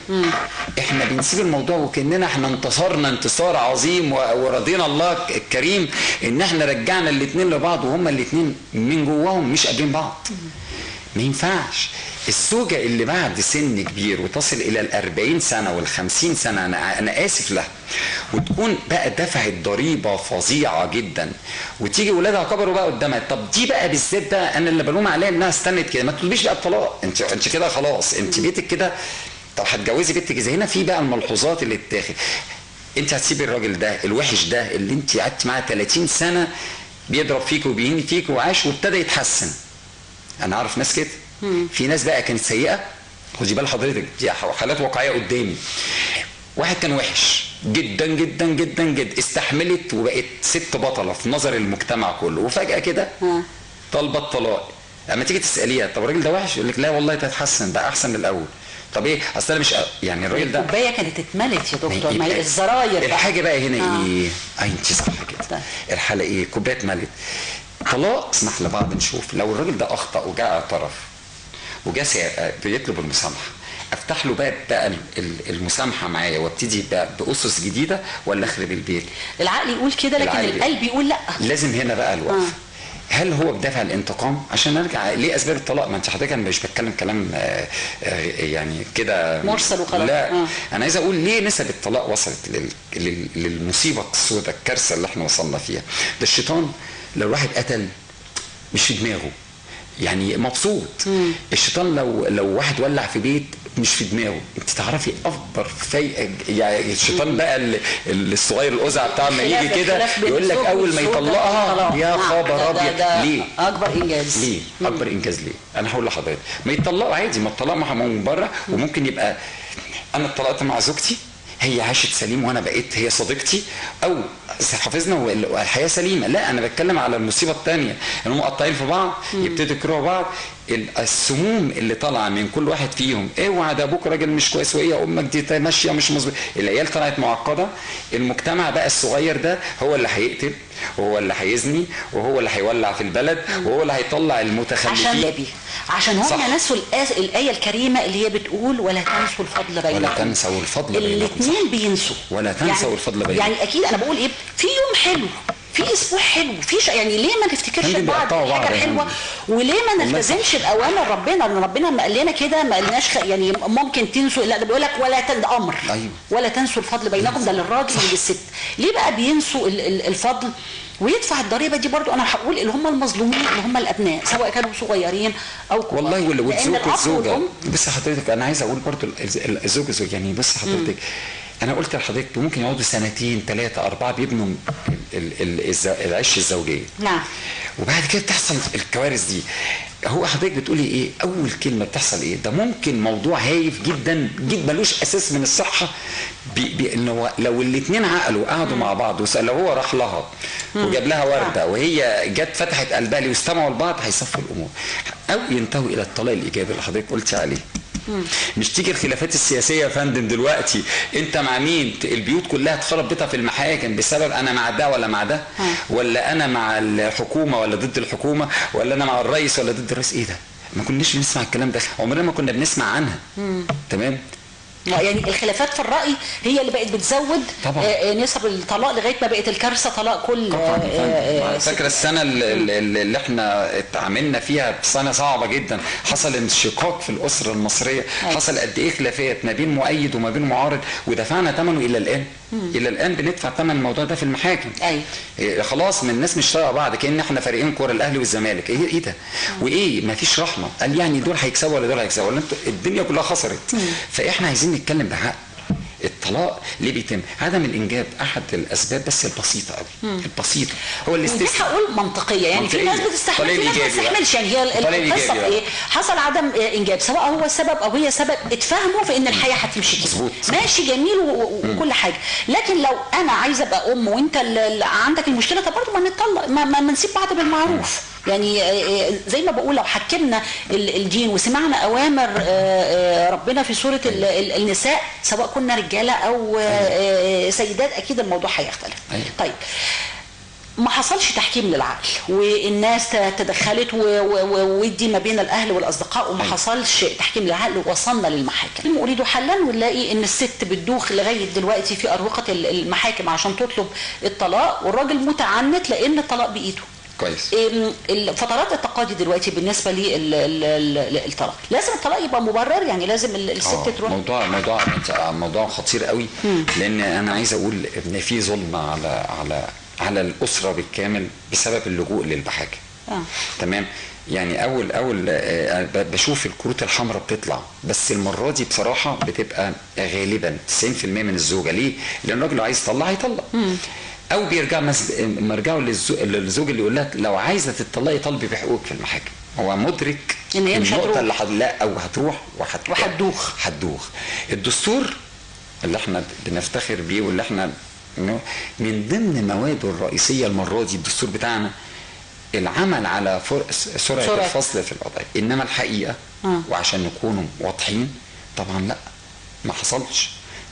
S2: احنا بنسيب الموضوع وكاننا احنا انتصرنا انتصار عظيم ورضينا الله الكريم ان احنا رجعنا الاثنين لبعض، وهما الاثنين من جواهم مش قابلين بعض. ما ينفعش. الزوجة اللي بعد سن كبير وتصل إلى 40 سنة وال50 سنة، أنا آسف لها، وتكون بقى دفعت ضريبة فظيعة جدا، وتيجي ولادها كبروا بقى قدامها. طب دي بقى بالذات بقى أنا اللي بلوم عليها إنها استنت كده. ما تطلبيش بقى الطلاق، أنت كده خلاص، أنت بيتك كده. طب هتجوزي بنتك إزاي؟ هنا في بقى الملحوظات اللي تتاخد. أنت هتسيبي الراجل ده الوحش ده اللي أنت قعدتي معاه 30 سنة بيضرب فيك وبيهين فيك وعاش وابتدى يتحسن. أنا أعرف ناس كده. في ناس بقى كانت سيئه، خدي بال حضرتك، دي حالات واقعيه قدامي. واحد كان وحش جدا جدا جدا جدا، استحملت وبقت ست بطله في نظر المجتمع كله، وفجاه كده طالبه الطلاق. اما تيجي تساليها طب الراجل ده وحش، يقول لك لا والله تتحسن بقى احسن من الاول. طب ايه؟ اصل انا مش يعني الراجل ده
S1: الكوبايه كانت اتملت يا دكتور، ما هي الزراير
S2: الحاجه بقى هنا ايه؟ انت صح كده. الحاله ايه؟ الكوبايه اتملت. طلاق اسمح لبعض نشوف. لو الراجل ده اخطا وجاء اعترف وجا بيطلب المسامحه، افتح له بقى المسامحه معايا وابتدي بقى باسس جديده ولا اخرب البيت؟
S1: العقل يقول كده لكن القلب يقول لا.
S2: لازم هنا بقى الوقف. هل هو بدافع الانتقام؟ عشان نرجع ليه اسباب الطلاق. ما انت حضرتك انا مش بتكلم كلام يعني كده
S1: مرسل وخلاص.
S2: لا انا عايز اقول ليه نسب الطلاق وصلت للمصيبه السوداء، الكارثه اللي احنا وصلنا فيها. ده الشيطان لو الواحد قتل مش في دماغه، يعني مبسوط. الشيطان لو واحد ولع في بيت مش في دماغه. انت تعرفي اكبر يعني الشيطان بقى الصغير القزع بتاع ما يجي كده يقول لك اول ما يطلقها يا خبر ابيض. ليه؟
S1: اكبر انجاز.
S2: ليه؟ اكبر انجاز ليه؟ انا هقول لحضرتك ما يطلقوا عادي، ما الطلاق من بره، وممكن يبقى انا اتطلقت مع زوجتي، هي عاشت سليم وانا بقيت هي صديقتي، او حافظنا والحياه سليمه. لا انا بتكلم على المصيبه الثانيه، ان هم مقطعين في بعض، يبتدوا يكرهوا بعض. السموم اللي طالعه من كل واحد فيهم، اوعى ده ابوك راجل مش كويس، وهي امك دي ماشيه مش مظبوط. العيال طلعت معقده. المجتمع بقى الصغير ده هو اللي هيقتل، وهو اللي هيزني، وهو اللي هيولع في البلد، وهو اللي هيطلع المتخلفين.
S1: عشان هم نسوا الآية الكريمة اللي هي بتقول ولا تنسوا الفضل بينكم.
S2: ولا تنسوا الفضل بينكم.
S1: الاثنين بينسوا.
S2: ولا تنسوا الفضل بينكم.
S1: يعني اكيد انا بقول ايه، في يوم حلو، في اسبوع حلو، في يعني ليه ما نفتكرش بعض حاجه حلوه، وليه ما نلتزمش باوامر ربنا؟ لان ربنا ما قال لنا كده، ما قالناش يعني ممكن تنسوا. لا ده بيقول لك ولا ده امر.
S2: أيوه.
S1: ولا تنسوا الفضل بينكم، ده للراجل وللست. ليه بقى بينسوا الفضل ويدفع الضريبه دي؟ برضو انا هقول اللي هم المظلومين اللي هم الابناء، سواء كانوا صغيرين او كبار.
S2: والله والزوج والزوجه. بس حضرتك انا عايز اقول برضو الزوج يعني بص حضرتك، انا قلت لحضرتك ممكن يقعدوا سنتين 3 4 بيبنوا العش الزوجيه.
S1: نعم.
S2: وبعد كده تحصل الكوارث دي. هو حضرتك بتقولي ايه؟ اول كلمه بتحصل ايه؟ ده ممكن موضوع هايف جدا جدا ملوش اساس من الصحه. انه لو الاثنين عقلوا قعدوا مع بعض، لو هو راح لها وجاب لها ورده وهي جت فتحت قلبها لي واستمعوا لبعض، هيصفوا الامور او ينتهوا الى الطلاق الايجابي اللي حضرتك قلتي عليه. مش تيجي الخلافات السياسيه يا فندم دلوقتي، انت مع مين؟ البيوت كلها اتخرب بيتها في المحاكم بسبب انا مع ده ولا مع ده، ولا انا مع الحكومه ولا ضد الحكومه، ولا انا مع الرئيس ولا ضد الرئيس. ايه ده؟ ما كناش بنسمع الكلام ده، عمرنا ما كنا بنسمع عنها. تمام.
S1: يعني الخلافات في الرأي هي اللي بقت بتزود نسب الطلاق لغايه ما بقت الكارثه طلاق كل.
S2: فاكره السنه اللي احنا اتعاملنا فيها سنه صعبه جدا، حصل انشقاق في الاسره المصريه، حصل قد ايه خلافات ما بين مؤيد وما بين معارض، ودفعنا ثمنه الى الان. الى الان بندفع ثمن الموضوع ده في المحاكم.
S1: ايوه.
S2: خلاص من الناس مش طايقه بعض، كأن احنا فريقين كوره، الاهلي والزمالك. ايه ده؟ وايه؟ ما فيش رحمه. قال يعني دول هيكسبوا ولا دول هيكسبوا، ولا الدنيا كلها خسرت. فاحنا عايزين نتكلم بحق. الطلاق ليه بيتم؟ عدم الانجاب احد الاسباب بس البسيطه قوي، البسيطه هو
S1: ودي
S2: الاستثناء.
S1: هقول منطقيه، يعني في ناس بتستحمل في ناس ما بتستحملش، يعني هي القصه في ايه؟ حصل عدم انجاب، سواء هو السبب او هي سبب، اتفاهموا في ان الحياه هتمشي كده، ماشي جميل وكل حاجه. لكن لو انا عايزه ابقى ام وانت اللي عندك المشكله، طب برضه ما نتطلق، ما نسيب بعض بالمعروف. يعني زي ما بقول، لو حكمنا الدين وسمعنا اوامر ربنا في سوره النساء، سواء كنا رجاله او سيدات، اكيد الموضوع هيختلف. طيب، ما حصلش تحكيم للعقل والناس تدخلت ودي ما بين الاهل والاصدقاء، وما حصلش تحكيم للعقل ووصلنا للمحاكم. اريد حلا، ونلاقي ان الست بتدوخ لغايه دلوقتي في اروقه المحاكم عشان تطلب الطلاق، والراجل متعنت لان الطلاق بايده.
S2: كويس.
S1: فترات التقاضي دلوقتي بالنسبه للطلاق، لازم الطلاق يبقى مبرر؟ يعني لازم الست تروح؟
S2: موضوع خطير قوي، لان انا عايز اقول ان في ظلم على الاسره بالكامل بسبب اللجوء للمحاكم. تمام. يعني اول بشوف الكروت الحمراء بتطلع، بس المره دي بصراحه بتبقى غالبا 90% من الزوجه. ليه؟ لان الراجل لو عايز يطلق هيطلق، او بيرجع مرجعوا للزوج اللي يقول لها لو عايزه تطلقي طالبي بحقوقك في المحاكم. هو مدرك
S1: ان هي مش
S2: النقطه اللي لا، او هتروح
S1: وهتدوخ.
S2: الدستور اللي احنا بنفتخر بيه، واللي احنا من ضمن مواده الرئيسيه المره دي الدستور بتاعنا العمل على سرعه الفصل في القضايا. انما الحقيقه وعشان نكونوا واضحين، طبعا لا، ما حصلش.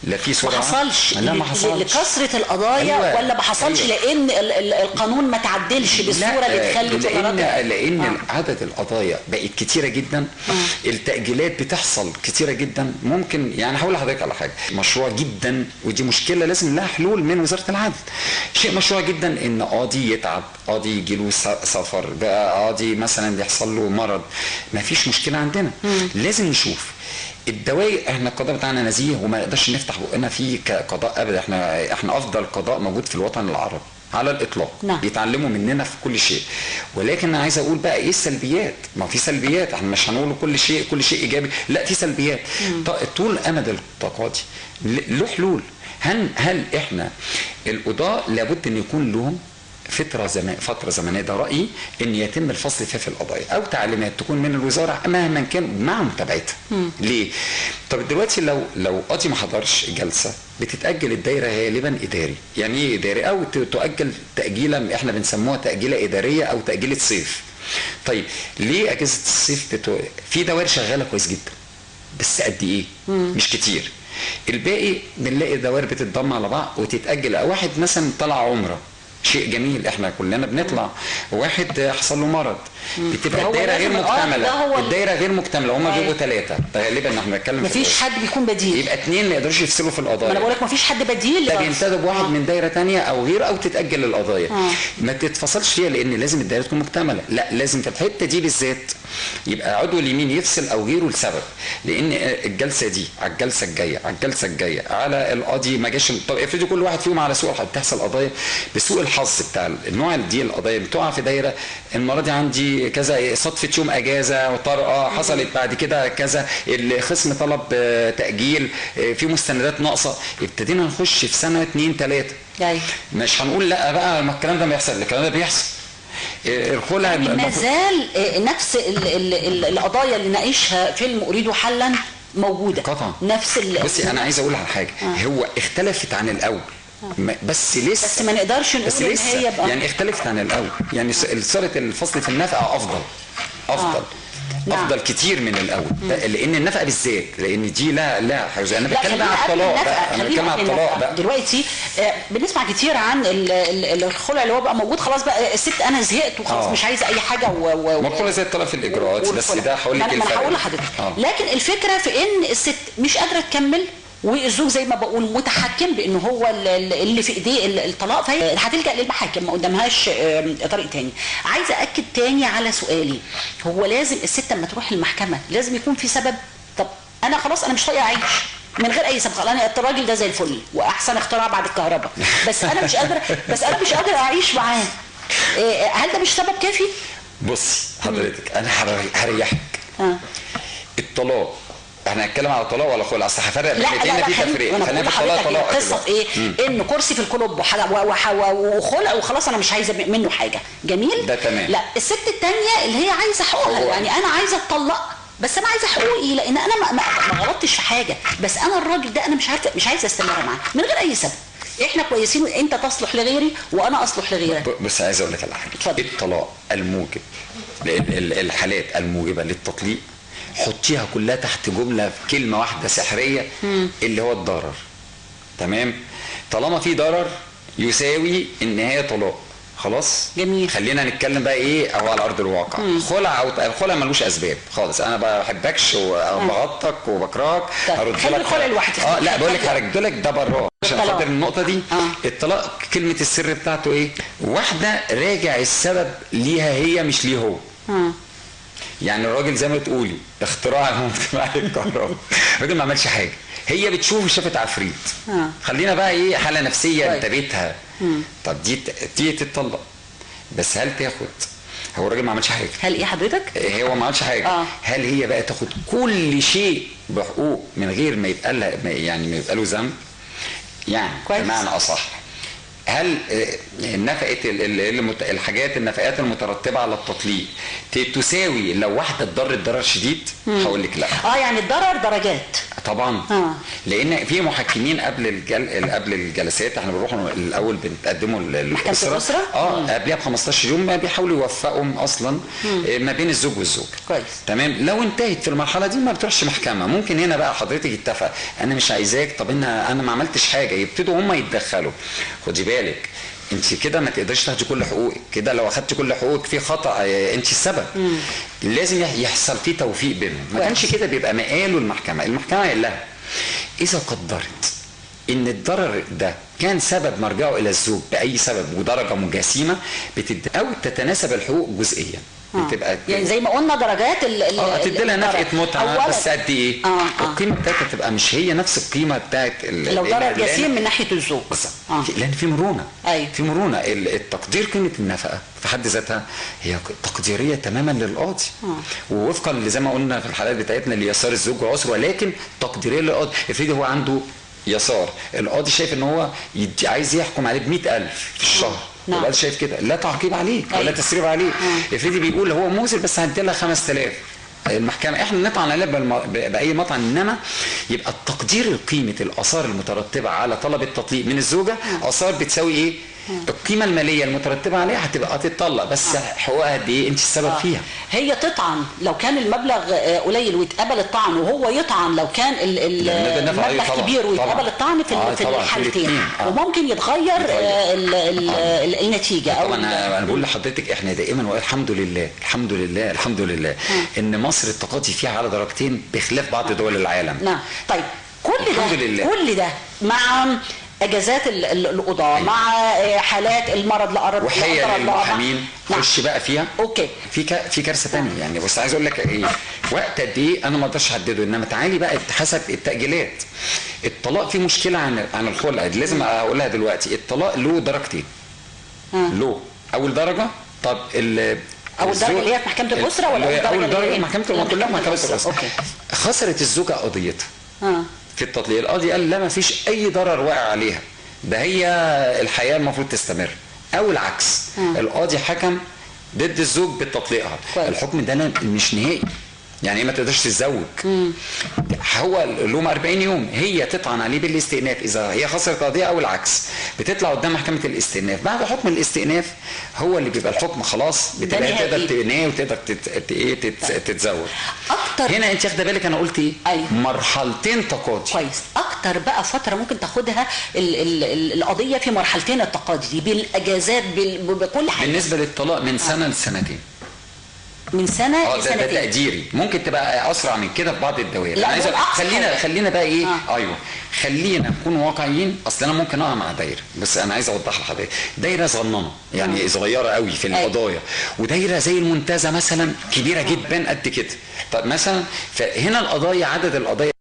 S2: لا في سرعه،
S1: ما حصلش لكثره القضايا.
S2: أيوة.
S1: ولا ما حصلش لان القانون ما تعدلش بالصوره اللي تخلي
S2: لان عدد القضايا بقت كتيره جدا. التاجيلات بتحصل كتيره جدا. ممكن يعني هقول لحضرتك على حاجه مشروع جدا، ودي مشكله لازم لها حلول من وزاره العدل. شيء مشروع جدا ان قاضي يتعب، قاضي يجي له سفر، بقى قاضي مثلا يحصل له مرض، ما فيش مشكله عندنا. لازم نشوف الدوائر. احنا القضاء بتاعنا نزيه وما نقدرش نفتح بقنا فيه كقضاء ابدا. احنا افضل قضاء موجود في الوطن العربي على الاطلاق. بيتعلموا مننا في كل شيء. ولكن انا عايز اقول بقى ايه السلبيات؟ ما في سلبيات، احنا مش هنقول كل شيء ايجابي، لا في سلبيات. طول امد التقاضي له حلول. هل احنا القضاء لابد ان يكون لهم فتره زمنيه، ده رايي، ان يتم الفصل فيها في القضايا، او تعليمات تكون من الوزاره مهما كان مع متابعتها. ليه؟ طب دلوقتي لو قاضي ما حضرش جلسه، بتتاجل الدايره غالبا اداري. يعني ايه اداري؟ او تؤجل تاجيله، احنا بنسموها تاجيله اداريه او تاجيله صيف. طيب ليه اجازه الصيف في دوائر شغاله كويس جدا، بس قد ايه؟ مش كتير. الباقي بنلاقي دوائر بتتضم على بعض وتتاجل. واحد مثلا طلع عمره، شيء جميل، احنا كلنا بنطلع. واحد حصل له مرض، بتبقى الدايره غير مكتمله. الدايره غير مكتمله، هم بيبقوا 3 غالبا. احنا بنتكلم
S1: مفيش حد بيكون بديل،
S2: يبقى 2 ما يقدروش يفصلوا في القضايا.
S1: انا بقول لك مفيش حد بديل،
S2: بينتدب واحد من دايره ثانيه او غير، او تتاجل القضايا. ما تتفصلش فيها، لان لازم الدايره تكون مكتمله. لا، لازم في الحته دي بالذات يبقى عضو اليمين يفصل او غيره لسبب، لان الجلسه دي على الجلسه الجايه على الجلسه الجايه على القاضي ما جاش. طب افرضوا كل واحد فيهم على سوء، بتحصل قضايا بسوء الحظ بتاع النوع دي. القضايا بتقع في دايره، المره دي عندي كذا، صدفه يوم اجازه وطارئه حصلت، بعد كده كذا، الخصم طلب تاجيل، في مستندات ناقصه، ابتدينا نخش في سنه 2 3. مش هنقول لا بقى ما الكلام ده ما يحصل، الكلام ده بيحصل. الخلع
S1: يعني ما زال نفس القضايا اللي ناقشها فيلم اريد حلا موجوده
S2: قطعا.
S1: نفس
S2: بصي انا عايز اقول على حاجه. هو اختلفت عن الاول، بس لسه،
S1: بس ما نقدرش نقول ان هي بقى
S2: يعني اختلفت عن الاول. يعني صارت الفصل في النفقه افضل كتير من الاول. لان النفقه بالذات، لان دي لا حاجه. انا بتكلم عن الطلاق بقى، انا بتكلم عن الطلاق بقى
S1: دلوقتي. بنسمع كتير عن الخلع اللي هو بقى موجود. خلاص بقى الست انا زهقت وخلاص مش عايزه اي حاجه
S2: مرتبطه زي الطلاق في الاجراءات. بس ده هقول لك
S1: الفرق. انا هقول لحضرتك. لكن الفكره في ان الست مش قادره تكمل، والزوج زي ما بقول متحكم بانه هو اللي في ايديه الطلاق، فهي هتلجأ للمحاكم، ما قدامهاش طريق تاني. عايزه اكد تاني على سؤالي، هو لازم الست لما تروح المحكمه لازم يكون في سبب؟ طب انا خلاص انا مش طايقه اعيش من غير اي سبب، انا الراجل ده زي الفل واحسن اختراع بعد الكهرباء، بس انا مش قادره اعيش معاه، هل ده مش سبب كافي؟
S2: بصي حضرتك، انا هريحك. الطلاق احنا هنتكلم على طلاق ولا خلع؟ اصل هفرق بين
S1: لا
S2: الاثنين،
S1: لا
S2: في
S1: لا
S2: تفريق.
S1: انا
S2: خلينا
S1: بقول
S2: في الطلاق
S1: لحضرتك
S2: طلاق
S1: القصه في ايه؟ ان كرسي في الكلوب وخلع وخلاص انا مش عايزه منه حاجه. جميل؟
S2: ده تمام.
S1: لا الست الثانيه اللي هي عايزه حقوقها، يعني انا عايزه اتطلق بس انا عايزه حقوقي، لان انا ما غلطتش في حاجه، بس انا الراجل ده انا مش عايزه استمر معاه من غير اي سبب. احنا كويسين، انت تصلح لغيري وانا اصلح لغيرك.
S2: بس عايز اقول لك على حاجه.
S1: اتفضل.
S2: الطلاق الموجب، الحالات الموجبه للتطليق حطيها كلها تحت جمله في كلمه واحده سحريه، اللي هو الضرر. تمام؟ طالما في ضرر يساوي ان هي طلاق. خلاص؟
S1: جميل.
S2: خلينا نتكلم بقى ايه او على ارض الواقع. خلع او الخلع ملوش اسباب خالص، انا ما بحبكش وبغطك وبكرهك، هرد
S1: خلي
S2: لك
S1: الخلع لوحدك.
S2: لا بقول لك هرد لك ده براه عشان
S1: الطلاق.
S2: خاطر النقطه دي. الطلاق كلمه السر بتاعته ايه؟ واحده راجع السبب ليها هي مش ليه هو. يعني الراجل زي ما تقولي اختراع المجتمع الكهرباء، الراجل ما عملش حاجه، هي بتشوف شافت عفريت. خلينا بقى ايه، حاله نفسيه انت بيتها. طب دي تتطلق، بس هل تاخد؟ هو الراجل ما عملش حاجه.
S1: هل ايه حضرتك؟
S2: هو ما عملش حاجه. هل هي بقى تاخد كل شيء بحقوق من غير ما يبقى لها يعني ما يبقى له ذنب؟ يعني بمعنى اصح، هل نفقه الحاجات النفقات المترتبه على التطليق تساوي لو واحده اتضرت ضرر شديد؟ هقول لك لا.
S1: يعني الضرر درجات
S2: طبعا. لان في محكمين قبل الجلسات احنا بنروح الاول بنقدموا
S1: الاسره
S2: قبلها ب 15 يوم ما بيحاولوا يوفقهم اصلا ما بين الزوج والزوج.
S1: كويس.
S2: تمام. لو انتهت في المرحله دي ما بتروحش محكمه، ممكن هنا بقى حضرتك اتفق انا مش عايزاك، طب انا ما عملتش حاجه، يبتدوا هم يتدخلوا. خدي بالك انت كده ما تقدريش تاخدي كل حقوقك، كده لو اخدتي كل حقوقك في خطا انت السبب. لازم يحصل فيه توفيق بينهم، ما كانش كده بيبقى مقاله المحكمه قال لها اذا قدرت ان الضرر ده كان سبب مرجعه الى الزوج باي سبب ودرجه مجاسمه او تتناسب الحقوق جزئيا. بتبقى
S1: يعني زي ما قلنا درجات
S2: هتدي لها نفقه متعه بس قد ايه؟ القيمه بتاعتها تبقى مش هي نفس القيمه بتاعت
S1: لو ضرر جسيم من ناحيه الزوج.
S2: لان في مرونه.
S1: أيوة.
S2: في مرونه. التقدير قيمه النفقه في حد ذاتها هي تقديريه تماما للقاضي، ووفقا زي ما قلنا في الحالات بتاعتنا ليسار الزوج وعسر، ولكن تقديريه للقاضي. افرضي هو عنده يسار، القاضي شايف ان هو عايز يحكم عليه ب 100,000 في الشهر. القاضي شايف كده، لا تعقيب عليه ولا تسريب عليه. افرضي بيقول هو موزر بس هدي لها 5000، المحكمه احنا نطعن عليه باي مطعن، انما يبقى التقدير قيمه الاثار المترتبه على طلب التطليق من الزوجه اثار بتساوي ايه؟ القيمه الماليه المترتبه عليها هتبقى تتطلق، بس حقوقها قد ايه؟ انت السبب فيها.
S1: هي تطعن لو كان المبلغ قليل ويتقبل الطعن، وهو يطعن لو كان المبلغ كبير ويتقبل الطعن في الحالتين. وممكن يتغير النتيجه.
S2: طبعا انا بقول لحضرتك احنا دائما والحمد لله الحمد لله الحمد لله ان مصر التقاضي فيها على درجتين بخلاف بعض دول العالم.
S1: نعم. طيب كل ده مع اجازات القضاء، مع حالات المرض لقرب
S2: وحيل المحامين خش بقى فيها.
S1: اوكي.
S2: في كارثه ثانيه يعني. بس عايز اقول لك ايه، وقت قد ايه انا ما اقدرش احدده، انما تعالي بقى حسب التاجيلات. الطلاق فيه مشكله عن الخلع، لازم اقولها دلوقتي. الطلاق له درجتين. له اول درجه. طب
S1: اول درجه اللي هي في محكمه الاسره ولا
S2: اول درجه محكمه كلها محكمه الاسره. خسرت الزوجه قضيتها في التطليق. القاضي قال لا، ما فيش اي ضرر واقع عليها، ده هي الحياه المفروض تستمر، او العكس. القاضي حكم ضد الزوج بتطليقها. الحكم ده مش نهائي، يعني هي ما تقدرش تتزوج. هو له 40 يوم، هي تطعن عليه بالاستئناف اذا هي خسرت قضيه، او العكس بتطلع قدام محكمه الاستئناف. بعد حكم الاستئناف هو اللي بيبقى الحكم خلاص، بتبقى تقدر تنهي وتقدر تتزوج.
S1: اكتر
S2: هنا انت واخده بالك انا قلت ايه؟
S1: أيوة.
S2: مرحلتين تقاضي.
S1: كويس. اكتر بقى فتره ممكن تاخدها القضيه في مرحلتين التقاضي دي، بالاجازات بكل حاجه.
S2: بالنسبه للطلاق من سنه لسنتين.
S1: من سنه لسنتين.
S2: ده تقديري. ممكن تبقى اسرع من كده في بعض الدوائر.
S1: لا
S2: عايز خلينا بقى ايه. ايوه خلينا نكون واقعيين. اصل انا ممكن اقع مع دايره، بس انا عايز اوضح لحضرتك دايره صغننه يعني صغيره قوي في القضايا، ودايره زي المنتزه مثلا كبيره جدا قد كده. طب مثلا فهنا القضايا، عدد القضايا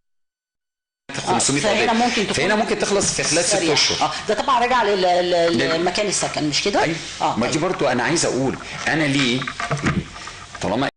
S2: 500 قضيه، فهنا ممكن تخلص في خلال 6 اشهر.
S1: ده طبعا راجع للمكان السكن، مش كده؟
S2: ايوه. ما دي برضو انا عايز اقول انا ليه طالما